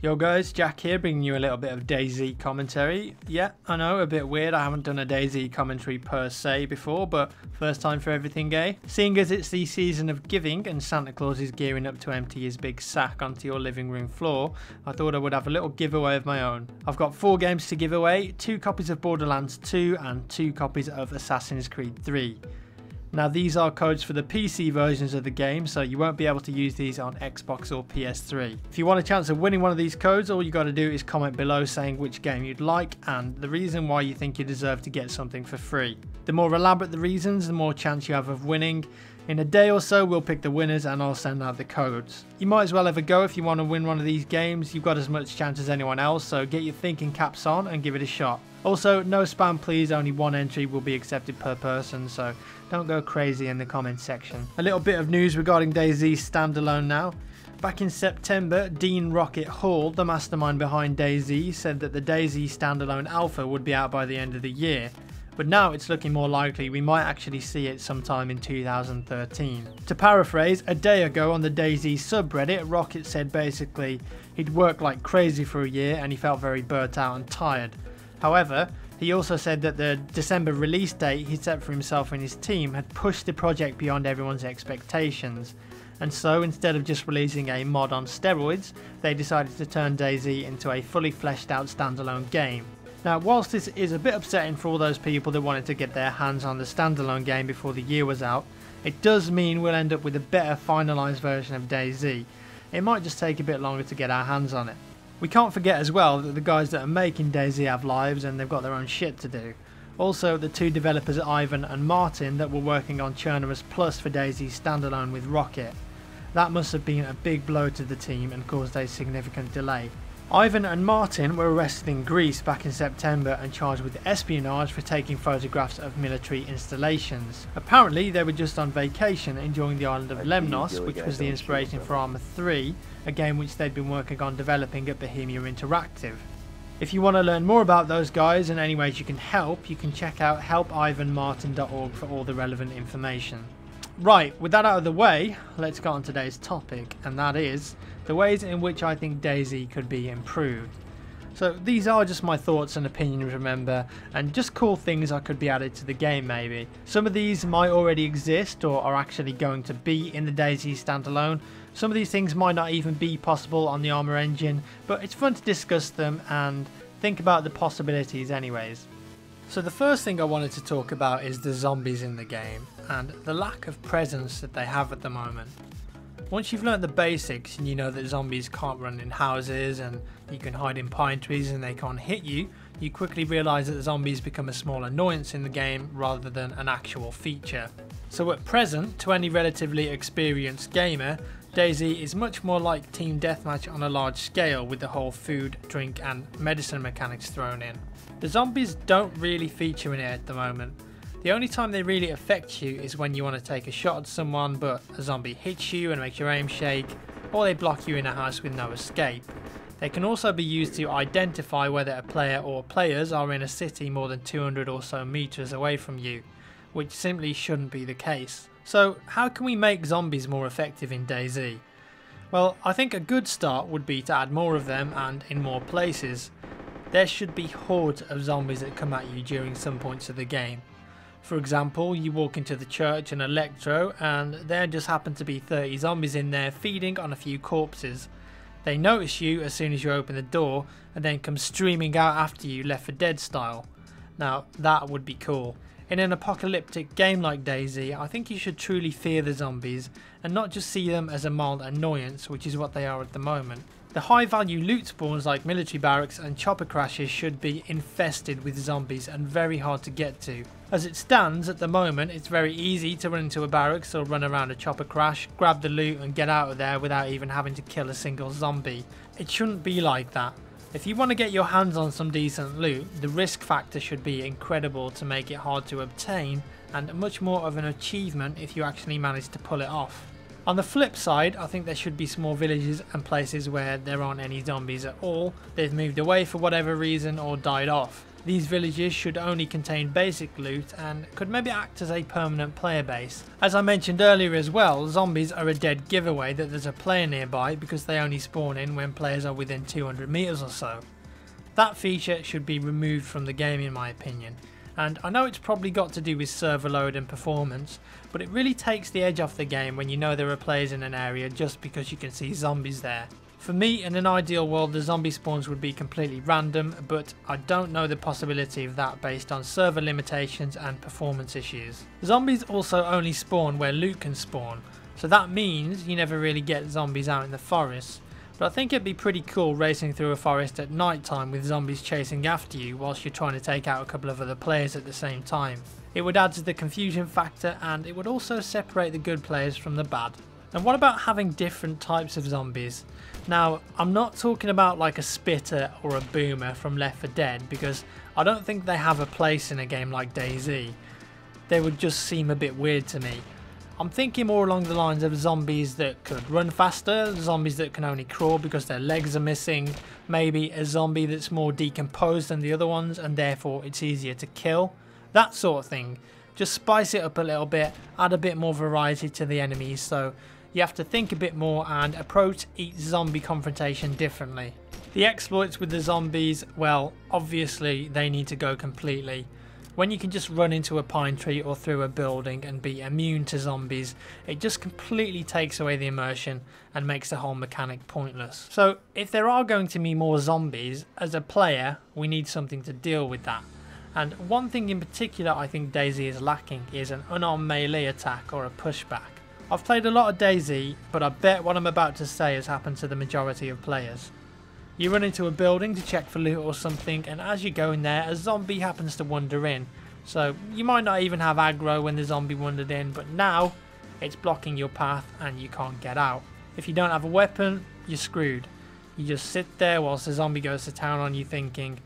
Yo guys, Jack here, bringing you a little bit of DayZ commentary. Yeah, I know, a bit weird, I haven't done a DayZ commentary per se before, but first time for everything, eh? Seeing as it's the season of giving and Santa Claus is gearing up to empty his big sack onto your living room floor, I thought I would have a little giveaway of my own. I've got 4 games to give away, 2 copies of Borderlands 2 and 2 copies of Assassin's Creed 3. Now these are codes for the PC versions of the game, so you won't be able to use these on Xbox or PS3. If you want a chance of winning one of these codes, all you got to do is comment below saying which game you'd like and the reason why you think you deserve to get something for free. The more elaborate the reasons, the more chance you have of winning. In a day or so we'll pick the winners and I'll send out the codes. You might as well have a go if you want to win one of these games. You've got as much chance as anyone else, so get your thinking caps on and give it a shot. Also, no spam please, only 1 entry will be accepted per person, so don't go crazy in the comments section. A little bit of news regarding DayZ standalone now. Back in September, Dean Rocket Hall, the mastermind behind DayZ, said that the DayZ standalone alpha would be out by the end of the year. But now it's looking more likely we might actually see it sometime in 2013. To paraphrase, a day ago on the DayZ subreddit, Rocket said basically he'd worked like crazy for a year and he felt very burnt out and tired. However, he also said that the December release date he set for himself and his team had pushed the project beyond everyone's expectations. And so instead of just releasing a mod on steroids, they decided to turn DayZ into a fully fleshed out standalone game. Now, whilst this is a bit upsetting for all those people that wanted to get their hands on the standalone game before the year was out, it does mean we'll end up with a better finalised version of DayZ. It might just take a bit longer to get our hands on it. We can't forget as well that the guys that are making DayZ have lives and they've got their own shit to do. Also, the 2 developers Ivan and Martin that were working on Chernarus Plus for DayZ standalone with Rocket. That must have been a big blow to the team and caused a significant delay. Ivan and Martin were arrested in Greece back in September and charged with espionage for taking photographs of military installations. Apparently they were just on vacation enjoying the island of Lemnos, which was the inspiration for Arma 3, a game which they'd been working on developing at Bohemia Interactive. If you want to learn more about those guys and any ways you can help, you can check out helpivanmartin.org for all the relevant information. Right, with that out of the way, let's get on today's topic, and that is the ways in which I think DayZ could be improved. So these are just my thoughts and opinions, remember, and just cool things that could be added to the game maybe. Some of these might already exist or are actually going to be in the DayZ standalone. Some of these things might not even be possible on the Arma engine, but it's fun to discuss them and think about the possibilities anyways. So the first thing I wanted to talk about is the zombies in the game and the lack of presence that they have at the moment. Once you've learnt the basics and you know that zombies can't run in houses and you can hide in pine trees and they can't hit you, you quickly realise that the zombies become a small annoyance in the game rather than an actual feature. So at present, to any relatively experienced gamer, DayZ is much more like Team Deathmatch on a large scale with the whole food, drink and medicine mechanics thrown in. The zombies don't really feature in it at the moment. The only time they really affect you is when you want to take a shot at someone but a zombie hits you and makes your aim shake, or they block you in a house with no escape. They can also be used to identify whether a player or players are in a city more than 200 or so meters away from you, which simply shouldn't be the case. So how can we make zombies more effective in DayZ? Well, I think a good start would be to add more of them and in more places. There should be hordes of zombies that come at you during some points of the game. For example, you walk into the church in Electro and there just happen to be 30 zombies in there feeding on a few corpses. They notice you as soon as you open the door and then come streaming out after you, Left 4 Dead style. Now that would be cool. In an apocalyptic game like DayZ, I think you should truly fear the zombies and not just see them as a mild annoyance, which is what they are at the moment. The high value loot spawns like military barracks and chopper crashes should be infested with zombies and very hard to get to. As it stands at the moment, it's very easy to run into a barracks or run around a chopper crash, grab the loot and get out of there without even having to kill a single zombie. It shouldn't be like that. If you want to get your hands on some decent loot, the risk factor should be incredible to make it hard to obtain and much more of an achievement if you actually manage to pull it off. On the flip side, I think there should be small villages and places where there aren't any zombies at all. They've moved away for whatever reason or died off. These villages should only contain basic loot and could maybe act as a permanent player base. As I mentioned earlier as well, zombies are a dead giveaway that there's a player nearby because they only spawn in when players are within 200 meters or so. That feature should be removed from the game in my opinion. And I know it's probably got to do with server load and performance, but it really takes the edge off the game when you know there are players in an area just because you can see zombies there. For me, in an ideal world, the zombie spawns would be completely random, but I don't know the possibility of that based on server limitations and performance issues. Zombies also only spawn where loot can spawn, so that means you never really get zombies out in the forest. But I think it'd be pretty cool racing through a forest at night time with zombies chasing after you whilst you're trying to take out a couple of other players at the same time. It would add to the confusion factor and it would also separate the good players from the bad. And what about having different types of zombies? Now, I'm not talking about like a spitter or a boomer from Left 4 Dead because I don't think they have a place in a game like DayZ. They would just seem a bit weird to me. I'm thinking more along the lines of zombies that could run faster, zombies that can only crawl because their legs are missing, maybe a zombie that's more decomposed than the other ones and therefore it's easier to kill, that sort of thing. Just spice it up a little bit, add a bit more variety to the enemies, so you have to think a bit more and approach each zombie confrontation differently. The exploits with the zombies, well, obviously they need to go completely. When you can just run into a pine tree or through a building and be immune to zombies, it just completely takes away the immersion and makes the whole mechanic pointless. So if there are going to be more zombies, as a player we need something to deal with that. And one thing in particular I think DayZ is lacking is an unarmed melee attack or a pushback. I've played a lot of DayZ, but I bet what I'm about to say has happened to the majority of players. You run into a building to check for loot or something, and as you go in there, a zombie happens to wander in. So you might not even have aggro when the zombie wandered in, but now it's blocking your path and you can't get out. If you don't have a weapon, you're screwed. You just sit there whilst the zombie goes to town on you thinking,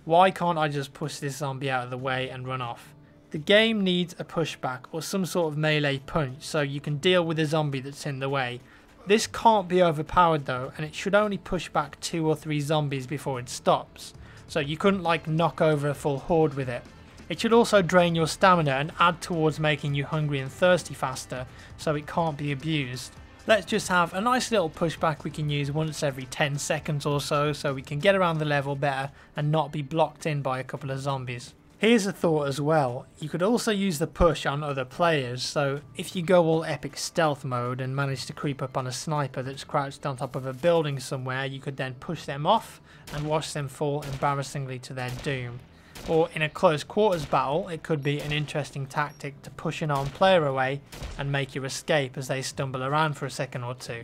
why can't I just push this zombie out of the way and run off? The game needs a pushback or some sort of melee punch so you can deal with a zombie that's in the way. This can't be overpowered though, and it should only push back 2 or 3 zombies before it stops. So you couldn't like knock over a full horde with it. It should also drain your stamina and add towards making you hungry and thirsty faster, so it can't be abused. Let's just have a nice little pushback we can use once every 10 seconds or so we can get around the level better and not be blocked in by a couple of zombies. Here's a thought as well, you could also use the push on other players, so if you go all epic stealth mode and manage to creep up on a sniper that's crouched on top of a building somewhere, you could then push them off and watch them fall embarrassingly to their doom. Or in a close quarters battle, it could be an interesting tactic to push an armed player away and make your escape as they stumble around for a second or two.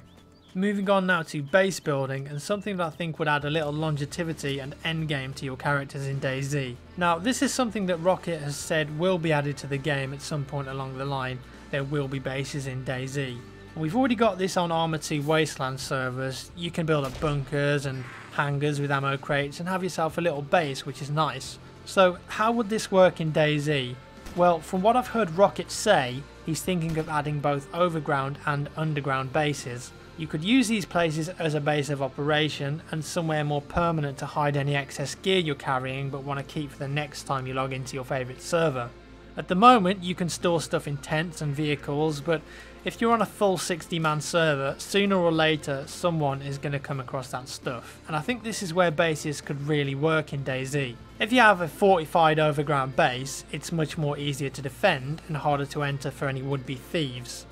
Moving on now to base building, and something that I think would add a little longevity and endgame to your characters in DayZ. Now this is something that Rocket has said will be added to the game at some point along the line. There will be bases in DayZ. We've already got this on Arma 2 Wasteland servers. You can build up bunkers and hangars with ammo crates and have yourself a little base, which is nice. So how would this work in DayZ? Well, from what I've heard Rocket say, he's thinking of adding both overground and underground bases. You could use these places as a base of operation and somewhere more permanent to hide any excess gear you're carrying but want to keep for the next time you log into your favourite server. At the moment you can store stuff in tents and vehicles, but if you're on a full 60-man server, sooner or later someone is going to come across that stuff. And I think this is where bases could really work in DayZ. If you have a fortified overground base, it's much more easier to defend and harder to enter for any would-be thieves.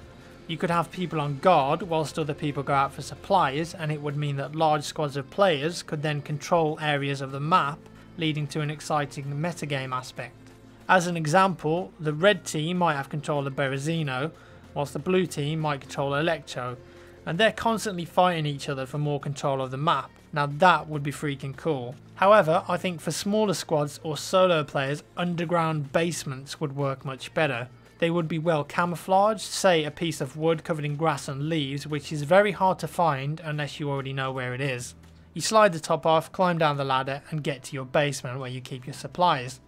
You could have people on guard whilst other people go out for supplies, and it would mean that large squads of players could then control areas of the map, leading to an exciting metagame aspect. As an example, the red team might have control of Berezino, whilst the blue team might control Electro, and they're constantly fighting each other for more control of the map. Now that would be freaking cool. However, I think for smaller squads or solo players, underground basements would work much better. They would be well camouflaged, say a piece of wood covered in grass and leaves, which is very hard to find unless you already know where it is. You slide the top off, climb down the ladder and get to your basement where you keep your supplies.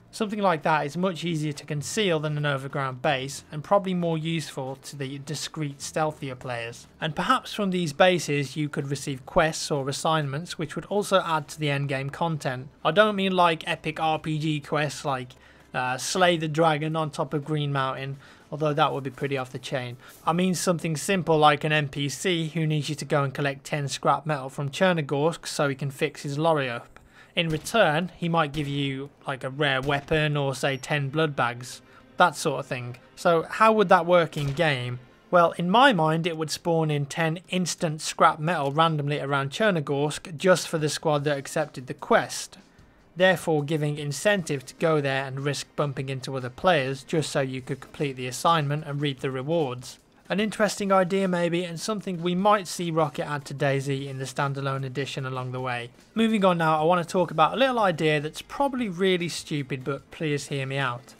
Something like that is much easier to conceal than an overground base, and probably more useful to the discreet, stealthier players. And perhaps from these bases you could receive quests or assignments which would also add to the endgame content. I don't mean like epic RPG quests like slay the dragon on top of Green Mountain, although that would be pretty off the chain. I mean something simple like an NPC who needs you to go and collect 10 scrap metal from Chernogorsk so he can fix his lorry up. In return, he might give you like a rare weapon or say 10 blood bags, that sort of thing. So how would that work in game? Well, in my mind it would spawn in 10 instant scrap metal randomly around Chernogorsk just for the squad that accepted the quest, therefore giving incentive to go there and risk bumping into other players just so you could complete the assignment and reap the rewards. An interesting idea maybe, and something we might see Rocket add to DayZ in the standalone edition along the way. Moving on now, I want to talk about a little idea that's probably really stupid, but please hear me out.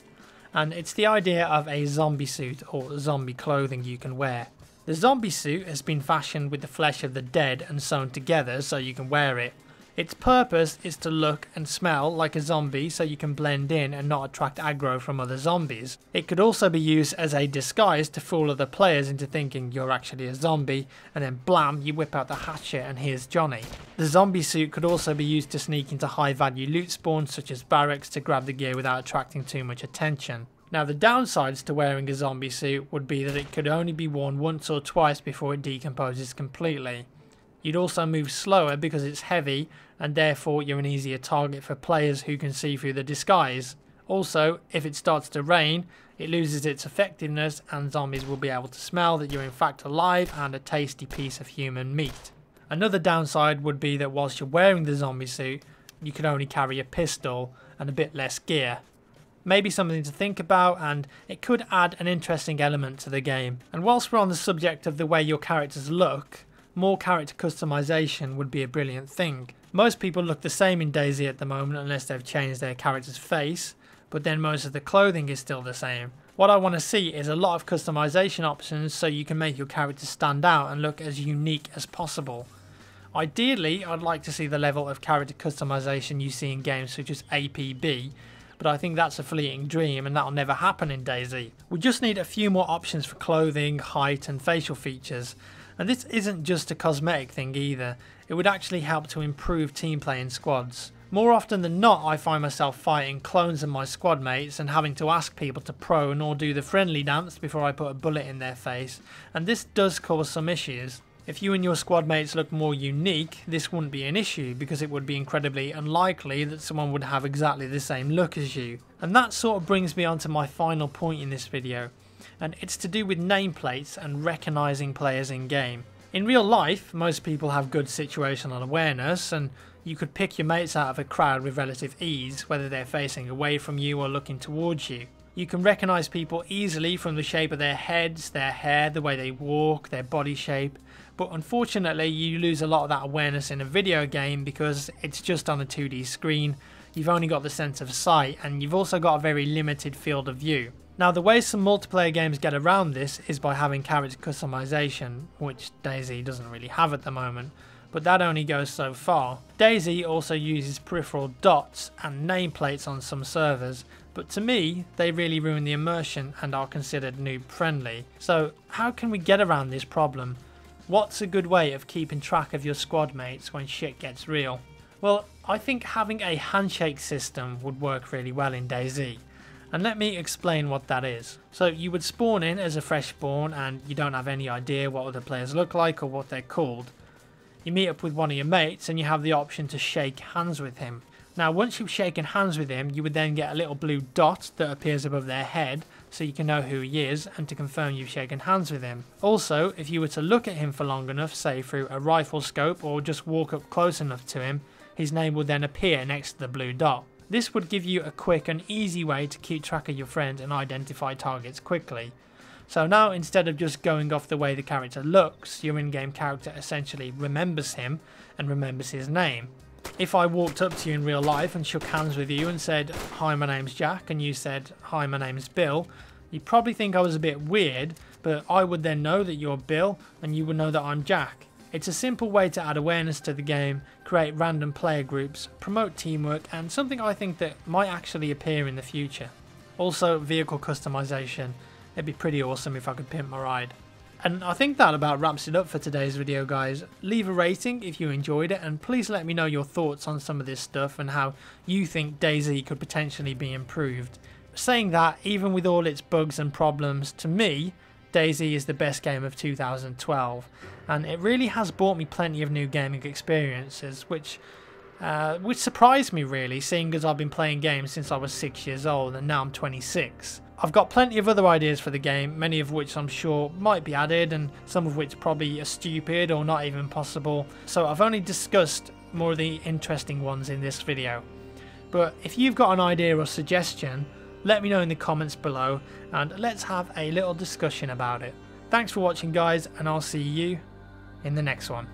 And it's the idea of a zombie suit or zombie clothing you can wear. The zombie suit has been fashioned with the flesh of the dead and sewn together so you can wear it. Its purpose is to look and smell like a zombie so you can blend in and not attract aggro from other zombies. It could also be used as a disguise to fool other players into thinking you're actually a zombie, and then blam, you whip out the hatchet and here's Johnny. The zombie suit could also be used to sneak into high value loot spawns such as barracks to grab the gear without attracting too much attention. Now the downsides to wearing a zombie suit would be that it could only be worn once or twice before it decomposes completely. You'd also move slower because it's heavy, and therefore you're an easier target for players who can see through the disguise. Also, if it starts to rain, it loses its effectiveness and zombies will be able to smell that you're in fact alive and a tasty piece of human meat. Another downside would be that whilst you're wearing the zombie suit, you can only carry a pistol and a bit less gear. Maybe something to think about, and it could add an interesting element to the game. And whilst we're on the subject of the way your characters look, more character customization would be a brilliant thing. Most people look the same in DayZ at the moment unless they've changed their character's face, but then most of the clothing is still the same. What I want to see is a lot of customization options so you can make your character stand out and look as unique as possible. Ideally, I'd like to see the level of character customization you see in games such as APB, but I think that's a fleeting dream and that'll never happen in DayZ. We just need a few more options for clothing, height and facial features. And this isn't just a cosmetic thing either, it would actually help to improve team play in squads. More often than not, I find myself fighting clones of my squad mates and having to ask people to prone or do the friendly dance before I put a bullet in their face, and this does cause some issues. If you and your squad mates look more unique, this wouldn't be an issue because it would be incredibly unlikely that someone would have exactly the same look as you. And that sort of brings me on to my final point in this video, and it's to do with nameplates and recognising players in game. In real life, most people have good situational awareness, and you could pick your mates out of a crowd with relative ease, whether they're facing away from you or looking towards you. You can recognise people easily from the shape of their heads, their hair, the way they walk, their body shape, but unfortunately you lose a lot of that awareness in a video game because it's just on a 2D screen, you've only got the sense of sight, and you've also got a very limited field of view. Now the way some multiplayer games get around this is by having character customization, which DayZ doesn't really have at the moment, but that only goes so far. DayZ also uses peripheral dots and nameplates on some servers, but to me they really ruin the immersion and are considered noob friendly. So how can we get around this problem? What's a good way of keeping track of your squad mates when shit gets real? Well, I think having a handshake system would work really well in DayZ. And let me explain what that is. So you would spawn in as a fresh spawn and you don't have any idea what other players look like or what they're called. You meet up with one of your mates and you have the option to shake hands with him. Now once you've shaken hands with him, you would then get a little blue dot that appears above their head so you can know who he is and to confirm you've shaken hands with him. Also, if you were to look at him for long enough, say through a rifle scope or just walk up close enough to him, his name would then appear next to the blue dot. This would give you a quick and easy way to keep track of your friends and identify targets quickly. So now instead of just going off the way the character looks, your in-game character essentially remembers him and remembers his name. If I walked up to you in real life and shook hands with you and said, "Hi, my name's Jack," and you said, "Hi, my name's Bill," you'd probably think I was a bit weird, but I would then know that you're Bill and you would know that I'm Jack. It's a simple way to add awareness to the game, create random player groups, promote teamwork, and something I think that might actually appear in the future. Also, vehicle customization. It'd be pretty awesome if I could pimp my ride. And I think that about wraps it up for today's video, guys. Leave a rating if you enjoyed it, and please let me know your thoughts on some of this stuff and how you think DayZ could potentially be improved. Saying that, even with all its bugs and problems, to me, DayZ is the best game of 2012, and it really has brought me plenty of new gaming experiences, which surprised me really, seeing as I've been playing games since I was 6 years old and now I'm 26. I've got plenty of other ideas for the game, many of which I'm sure might be added and some of which probably are stupid or not even possible, so I've only discussed more of the interesting ones in this video. But if you've got an idea or suggestion, let me know in the comments below and let's have a little discussion about it. Thanks for watching, guys, and I'll see you in the next one.